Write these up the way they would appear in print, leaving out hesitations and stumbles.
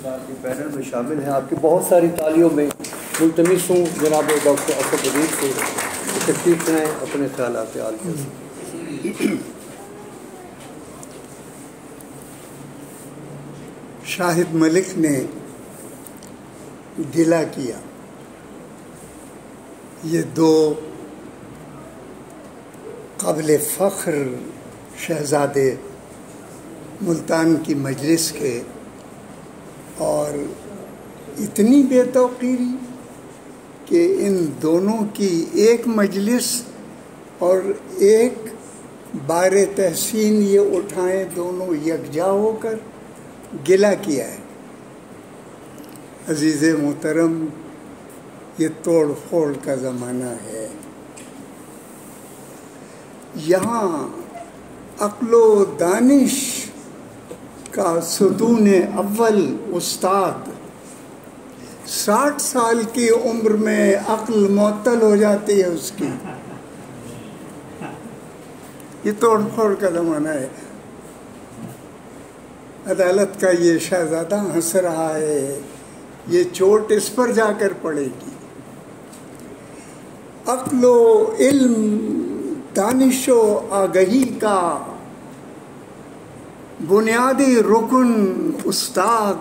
کے پینل میں شامل ہیں. آپ کی بہت ساری تالیوں میں ملتمس ہوں جناب ڈاکٹر اسد عدیب سے تشریف لائیں اپنے خیالات عال کر سکیں. شاہد ملک نے گلہ کیا. یہ دو قابل فخر شہزادے ملتان کی مجلس کے، اور اتنی بے توقیری کہ ان دونوں کی ایک مجلس اور ایک بار تحسین یہ اٹھائیں، دونوں یکجا ہو کر گلہ کیا ہے. عزیز محترم، یہ توڑ پھوڑ کا زمانہ ہے. یہاں عقل و دانش کا ستون اول استاد 60 سال کی عمر میں عقل معطل ہو جاتی ہے اس کی. یہ توڑ پھوڑ کا زمانہ ہے. عدالت کا یہ شہزادہ ہنس رہا ہے، یہ چوٹ اس پر جا کر پڑے گی. عقل و علم، دانش و آگہی کا بنیادی رکن استاد،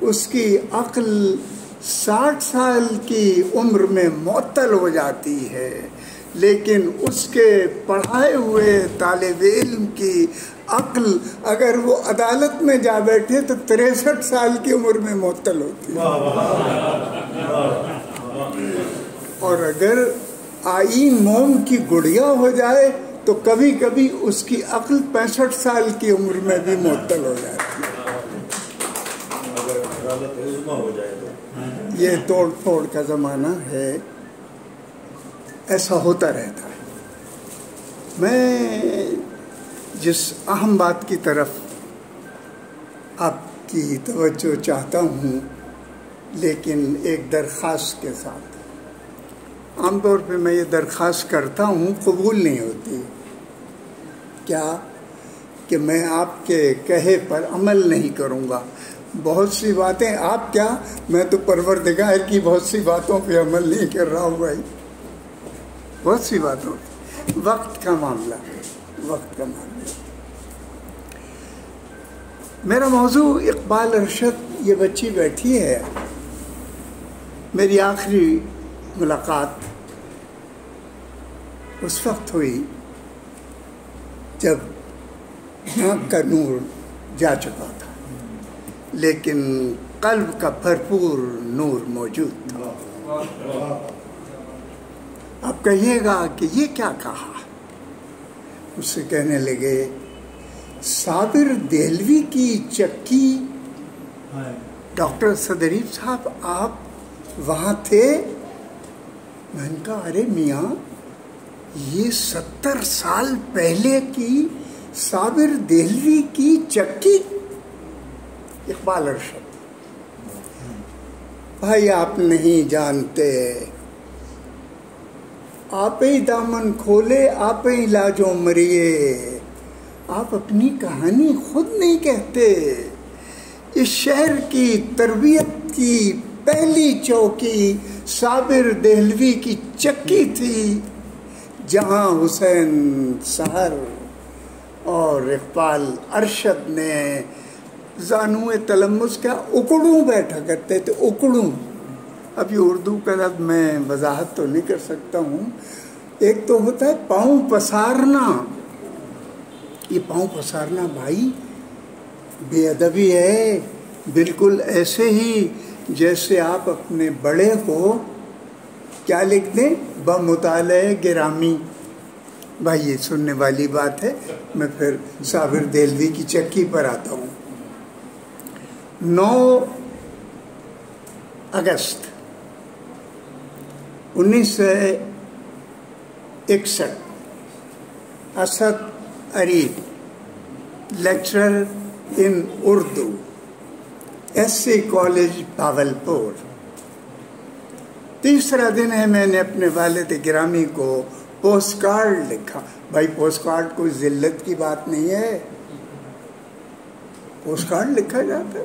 اس کی عقل 60 سال کی عمر میں معطل ہو جاتی ہے، لیکن اس کے پڑھائے ہوئے طالب علم کی عقل اگر وہ عدالت میں جا بیٹھے تو 63 سال کی عمر میں معطل ہوتی ہے. اور اگر آئین موم کی گڑیا ہو جائے تو کبھی کبھی اس کی عقل 65 سال کی عمر میں بھی معطل ہو جاتی ہے. یہ توڑ پھوڑ کا زمانہ ہے، ایسا ہوتا رہتا ہے. میں جس اہم بات کی طرف آپ کی توجہ چاہتا ہوں، لیکن ایک درخواست کے ساتھ. عام طور پہ میں یہ درخواست کرتا ہوں، قبول نہیں ہوتی. کیا کہ میں آپ کے کہے پر عمل نہیں کروں گا. بہت سی باتیں، آپ کیا، میں تو پروردگار کی بہت سی باتوں پہ عمل نہیں کر رہا ہوں بھائی. بہت سی باتوں، وقت کا معاملہ. میرا موضوع اقبال ارشد. یہ بچی بیٹھی ہے، میری آخری ملاقات اس وقت ہوئی جب آنکھ کا نور جا چکا تھا، لیکن قلب کا بھرپور نور موجود تھا. آپ کہیے گا کہ یہ کیا کہا؟ اس سے کہنے لگے، صابر دہلوی کی چکی. ڈاکٹر صدریف صاحب آپ وہاں تھے؟ میں نے کہا ارے میاں، یہ 70 سال پہلے کی صابر دہلوی کی چکی. اقبال ارشد. بھائی آپ نہیں جانتے، آپ ہی دامن کھولے، آپ ہی لاجو مریے. آپ اپنی کہانی خود نہیں کہتے. اس شہر کی تربیت کی پہلی چوکی صابر دہلوی کی چکی تھی، جہاں حسین سحر اور اقبال ارشد نے زانو تلمس کا اکڑوں بیٹھا کرتے تھے. اکڑوں، اب یہ اردو کا لفظ میں وضاحت تو نہیں کر سکتا ہوں. ایک تو ہوتا ہے پاؤں پسارنا. یہ پاؤں پسارنا بھائی بے ادبی ہے. بالکل ایسے ہی جیسے آپ اپنے بڑے کو کیا لکھ دیں، بمطالعہ گرامی. بھائی یہ سننے والی بات ہے. میں پھر صابر دہلوی کی چکی پر آتا ہوں. 9 اگست 1961 اسد عریب، لیکچرر ان اردو، SC کالج بھاولپور. تیسرا دن ہے، میں نے اپنے والد گرامی کو پوسٹ کارڈ لکھا. بھائی پوسٹ کارڈ کوئی ذلت کی بات نہیں ہے، پوسٹ کارڈ لکھا جاتا ہے.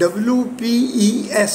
WPES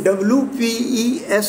WPES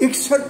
61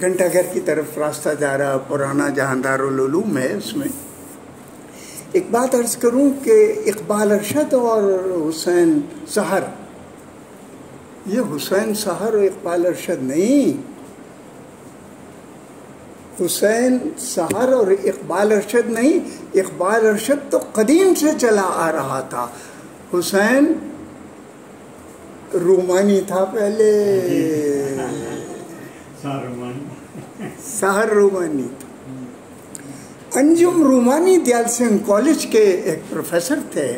گھنٹہ گھر کی طرف راستہ جا رہا، پرانا جہاں دارالعلوم ہے، اس میں ایک بات عرض کروں کہ اقبال ارشد اور حسین سحر، یہ حسین سحر اور اقبال ارشد نہیں، حسین سحر اور اقبال ارشد نہیں، اقبال ارشد تو قدیم سے چلا آ رہا تھا، حسین رومانی تھا پہلے، سحر رومانی تھا۔ انجم رومانی دیال سنگھ کالج کے ایک پروفیسر تھے،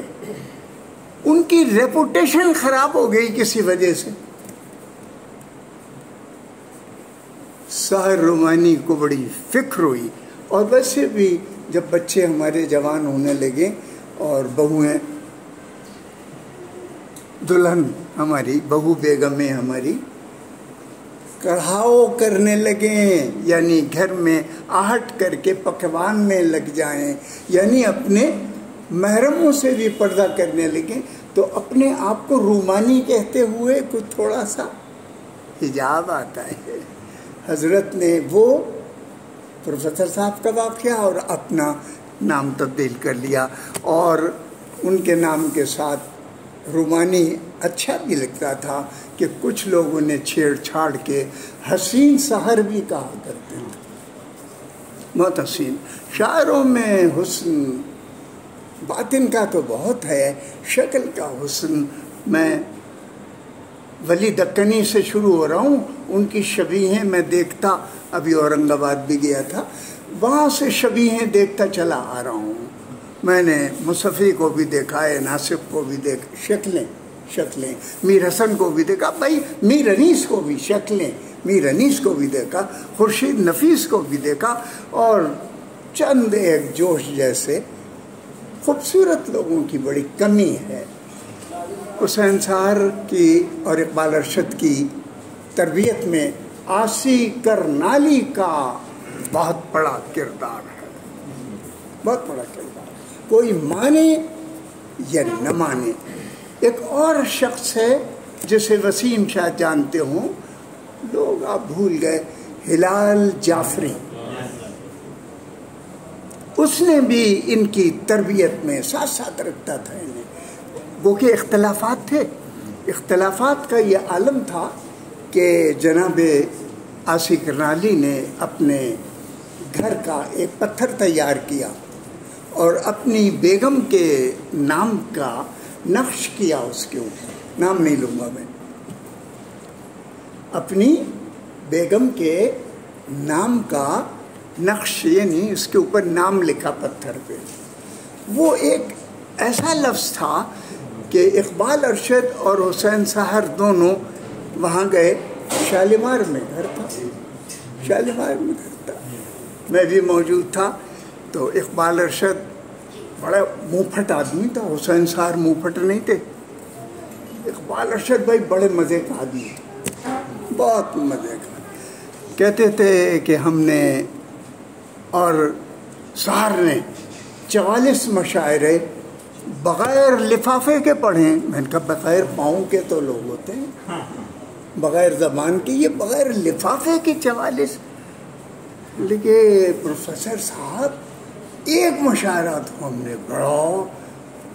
ان کی ریپوٹیشن خراب ہو گئی کسی وجہ سے، سحر رومانی کو بڑی فکر ہوئی، اور ویسے بھی جب بچے ہمارے جوان ہونے لگے اور بہویں، دلہن ہماری، بہو بیگمیں ہماری کڑھاؤ کرنے لگیں، یعنی گھر میں آہٹ کر کے پکوان میں لگ جائیں، یعنی اپنے محرموں سے بھی پردہ کرنے لگیں، تو اپنے آپ کو رومانی کہتے ہوئے کچھ تھوڑا سا حجاب آتا ہے۔ حضرت نے وہ پروفیسر صاحب کا واقعہ اور اپنا نام تبدیل کر لیا، اور ان کے نام کے ساتھ رومانی اچھا بھی لگتا تھا کہ کچھ لوگ انہیں چھیڑ چھاڑ کے حسین سحر بھی کہا کرتے ہیں، بہت حسین۔ شاعروں میں حسن باطن کا تو بہت ہے، شکل کا حسن، میں ولی دکنی سے شروع ہو رہا ہوں، ان کی شبیہیں میں دیکھتا، ابھی اورنگ آباد بھی گیا تھا، وہاں سے شبیہیں دیکھتا چلا آ رہا ہوں، میں نے مصطفی کو بھی دیکھا ہے، ناصف کو بھی دیکھا، شکلیں، میر حسن کو بھی دیکھا، بھائی میر انیس کو بھی شکلیں، میر انیس کو بھی دیکھا، خورشید نفیس کو بھی دیکھا، اور چند ایک جوش جیسے خوبصورت لوگوں کی بڑی کمی ہے۔ حسین سحر کی اور اقبال ارشد کی تربیت میں آسی کرنالی کا بہت بڑا کردار ہے، بہت بڑا کردار، کوئی مانے یا نہ مانے۔ ایک اور شخص ہے جسے وسیم شاہ جانتے ہوں، لوگ آپ بھول گئے، ہلال جعفری، اس نے بھی ان کی تربیت میں ساتھ ساتھ رکھتا تھا انہیں، وہ کہ اختلافات تھے، اختلافات کا یہ عالم تھا کہ جناب آسی کرنالی نے اپنے گھر کا ایک پتھر تیار کیا اور اپنی بیگم کے نام کا نقش کیا، اس کے اوپر، نام نہیں لوں گا میں، اپنی بیگم کے نام کا نقش، یعنی اس کے اوپر نام لکھا پتھر پہ۔ وہ ایک ایسا لفظ تھا کہ اقبال ارشد اور حسین سحر دونوں وہاں گئے، شالیمار میں گھر تھا، شالیمار میں گھر تھا، میں بھی موجود تھا، تو اقبال ارشد بڑا منہ پھٹ آدمی تھا، حسین سحر منہ پھٹ نہیں تھے، اقبال ارشد بھائی بڑے مزے کا آدمی تھا، بہت مزے کا، کہتے تھے کہ ہم نے اور سحر نے 44 مشاعرے بغیر لفافے کے پڑھیں، میں نے کہا بغیر پاؤں کے تو لوگ ہوتے ہیں، بغیر زبان کے، یہ بغیر لفافے کے 44، لیکن پروفیسر صاحب ایک مشاعرہ تو ہم نے بڑا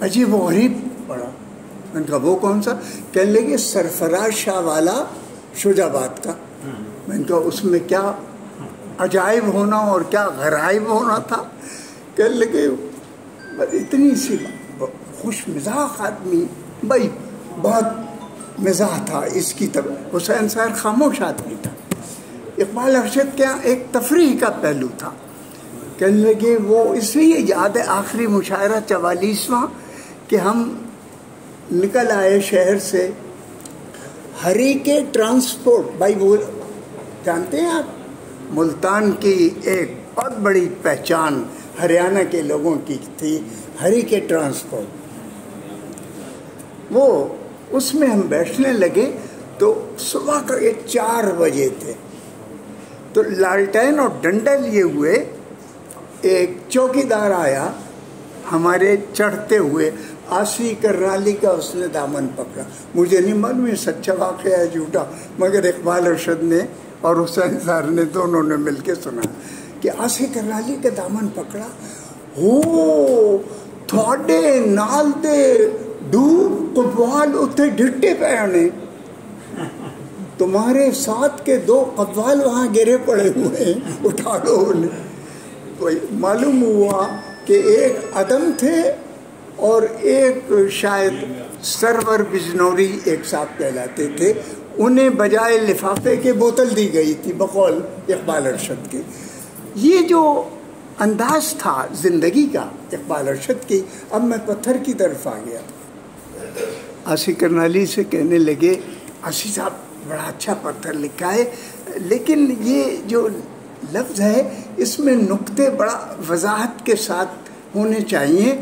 عجیب و غریب پڑھا، میں نے کہا وہ کون سا؟ کہنے لگے سرفراز شاہ والا شجاع آباد کا، میں نے کہا اس میں کیا عجائب ہونا اور کیا غرائب ہونا تھا؟ کہنے لگے اتنی سی خوش مزاح آدمی، بھائی بہت مزاح تھا اس کی طرف، حسین سحر خاموش آدمی تھا، اقبال ارشد کیا ایک تفریح کا پہلو تھا، کہنے لگے وہ اس لیے یاد ہے آخری مشاعرہ 44واں کہ ہم نکل آئے شہر سے، ہری کے ٹرانسپورٹ، بھائی وہ جانتے ہیں آپ، ملتان کی ایک بہت بڑی پہچان ہریانہ کے لوگوں کی تھی، ہری کے ٹرانسپورٹ، وہ اس میں ہم بیٹھنے لگے تو صبح کا 4 بجے تھے، تو لالٹین اور ڈنڈا لیے ہوئے ایک چوکیدار آیا ہمارے چڑھتے ہوئے، آسی کرنالی کا اس نے دامن پکڑا، مجھے نہیں معلوم یہ سچا واقعہ ہے جھوٹا، مگر اقبال ارشد نے اور حسین سر نے دونوں نے مل کے سنا کہ آصف کرنالی کا دامن پکڑا، ہو تھوڑے نال دے ڈوب قبال اتنے ڈٹے پے ہونے، تمہارے ساتھ کے 2 قبال وہاں گرے پڑے ہوئے ہیں، اٹھا لو انہیں۔ تو معلوم ہوا کہ ایک عدم تھے اور ایک شاید سرور بجنوری ایک ساتھ کہلاتے تھے، انہیں بجائے لفافے کے بوتل دی گئی تھی بقول اقبال ارشد کے۔ یہ جو انداز تھا زندگی کا اقبال ارشد کی۔ اب میں پتھر کی طرف آ گیا، آصف کرنالی سے کہنے لگے آصف صاحب بڑا اچھا پتھر لکھا ہے، لیکن یہ جو لفظ ہے اس میں نقطے بڑا وضاحت کے ساتھ ہونے چاہیے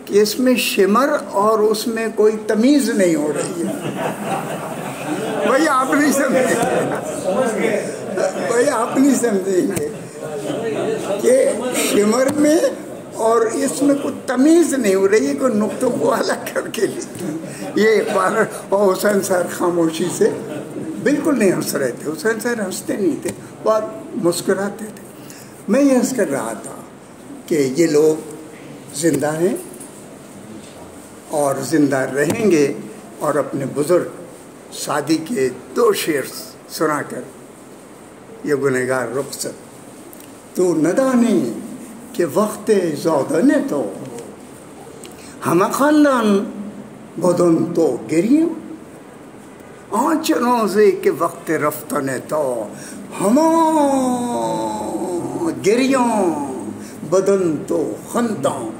کہ اس میں شمر اور اس میں کوئی تمیز نہیں ہو رہی ہے۔ بھائی آپ نہیں سمجھیں گے، بھائی آپ نہیں سمجھیں گے کہ شمر میں اور اس میں کوئی تمیز نہیں ہو رہی ہے، کوئی نقطوں کو الگ کر کے لکھی۔ یہ اقبال اور حسین سر خاموشی سے بالکل نہیں ہنس رہے تھے، حسین سر ہنستے نہیں تھے، بہت مسکراتے تھے۔ میں یہ ہنس کر رہا تھا کہ یہ لوگ زندہ ہیں اور زندہ رہیں گے، اور اپنے بزرگ سعدی کے 2 شعر سنا کر یہ گنہگار رخصت۔ تو ندانی کہ وقت زودنے تو ہمہ خاندان بدن تو گریوں، آنچ روزے کے وقت رفتنے تو ہمہ گریوں بدن تو خندان۔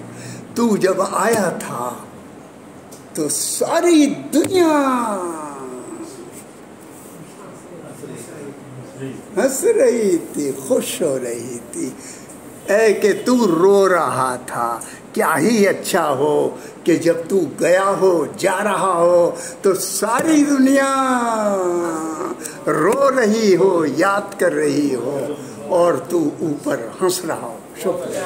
تو جب آیا تھا تو ساری دنیا ہنس رہی تھی، خوش ہو رہی تھی۔ اے کہ تو رو رہا تھا، کیا ہی اچھا ہو کہ جب تو گیا ہو، جا رہا ہو، تو ساری دنیا رو رہی ہو، یاد کر رہی ہو، اور تو اوپر ہنس رہا ہو۔ شکریہ۔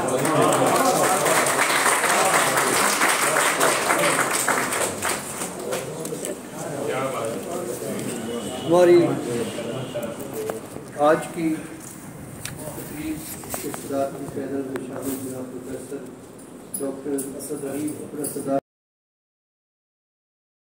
ہماری آج کی تقریب کے صدارتی پینل میں شامل جناب پروفیسر ڈاکٹر اسد علی